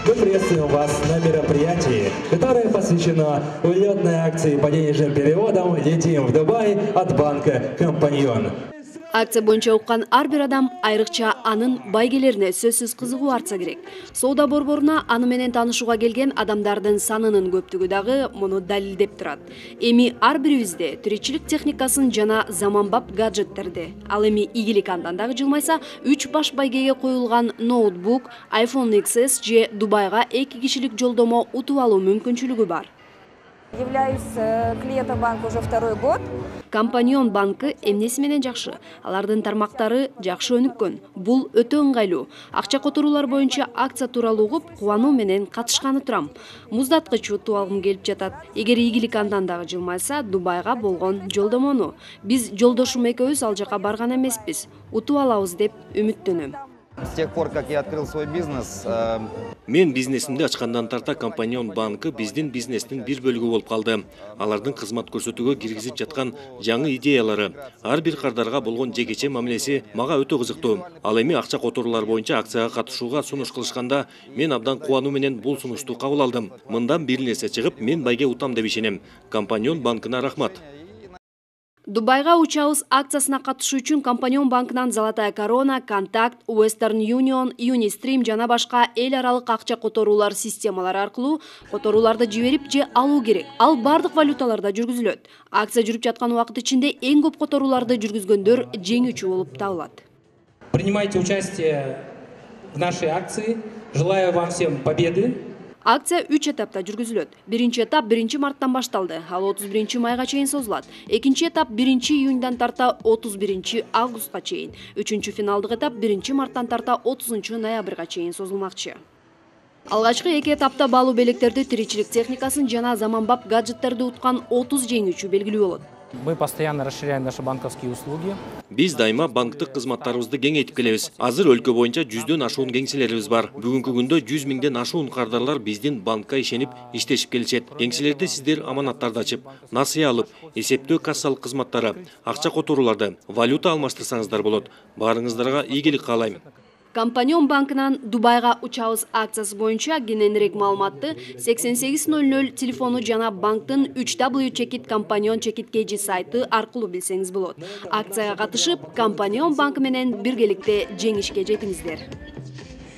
Мы приветствуем вас на мероприятии, которое посвящено улетной акции по денежным переводам «Летим в Дубай» от банка «Компаньон». Акция боюнча уккан ар бир адам айрыкча анын байгелерине сөзсүз кызыгуу артса керек. Соода борборуна аны менен таанышууга келген адамдардын санынын көптүгү дагы муну далилдеп турат. Эми ар бирибизде тиричилик техникасын жана заманбап гаджеттерди. Ал эми ийгилик андан дагы жылмайса 3 баш байгеге коюлган ноутбук, iPhone XS же Дубайга 2 кишилик жолдомо утуп алуу мүмкүнчүлүгү бар. Являюсь клиентом банка уже 2-й год. Компаньон банкы эмнеси менен жакшы. Алардын тармактары жакшы өнүккөн. Бул өтө ыңгайлуу. Акча которуулар боюнча акция тууралуу угуп, кубануу менен катышканы турам. Муздаткыч утуп алгым келип жатат. Эгер ийгилик андан дагы жылмайса, Дубайга болгон жолдомону. Биз жолдошум экөөбүз ал жака барган эмеспиз. Утуп алабыз деп үмүттөнөм. С тех пор, как я открыл свой бизнес, мен бизнесимди ачкандан тарта Компаньон банкы биздин бизнестин бир бөлүгү болуп калды. Алардын кызмат көрсөтүүгө киргизип жаткан жаңы идеялары, ар бир кардарга болгон жекече мамилеси мага өтө кызыктуу. Ал эми акча которуулар боюнча акцияга катышууга сунуш кылышканда, мен абдан кубануу менен бул сунушту кабыл алдым. Мындан бир нерсе чыгып, мен байге утам деп ишенем. Компаньон банкына рахмат. Дубайга учабыз акциясына катышуу үчүн Компаньон банкынан Золотая корона, Контакт, Western Union, Unistream жана башка эл аралык акча которуулар системалары аркылуу которууларды жиберип же алуу керек. Ал бардык валюталарда жүргүзүлөт. Акция жүрүп жаткан убакыт ичинде эң көп которууларды жүргүзгөндөр жеңүүчү болуп табылат. Принимайте участие в нашей акции. Желаю вам всем победы. Акция 3 этапта жүргүзүлөт. Биринчи этап 1 марттан башталды. Ал 31 майга чейин созулат. Экинчи этап 1 июньдан тарта 31 августка чейин. Үчүнчү финалдык этап 1 марттан тарта 30 ноябрга чейин созулмакчы. Алгачкы 2 этапта баалуу белектерди, тиричилик техникасын жана заманбап гаджеттерди уткан 30 жеңүүчү белгилүү болот. Мы постоянно расширяем наши банковские услуги. Биз дайыма банктык кызматтарыбызды кеңейтип келебиз. Азыр өлкө боюнча 100дөн ашуун кеңселерибиз бар. Бүгүнкү күндө 100 миңден ашуун кардарлар биздин банкка ишенип иштешип келишет. Кеңселерде сиздер аманаттарды ачып, насыя алып, эсептөө кассалык кызматтары, акча которууларды, валюта алмаштырсаңыздар болот. Баарыңыздарга ийгилик каалайм. Компаньон банкынан Дубайга учабыз акциясы боюнча кененирээк маалыматты 8800 телефону жана банктын 3w-companion.kg сайты аркылуу билсеңиз болот. Акцияга катышып, Компаньон банкы менен биргеликте жеңишке жетиңиздер.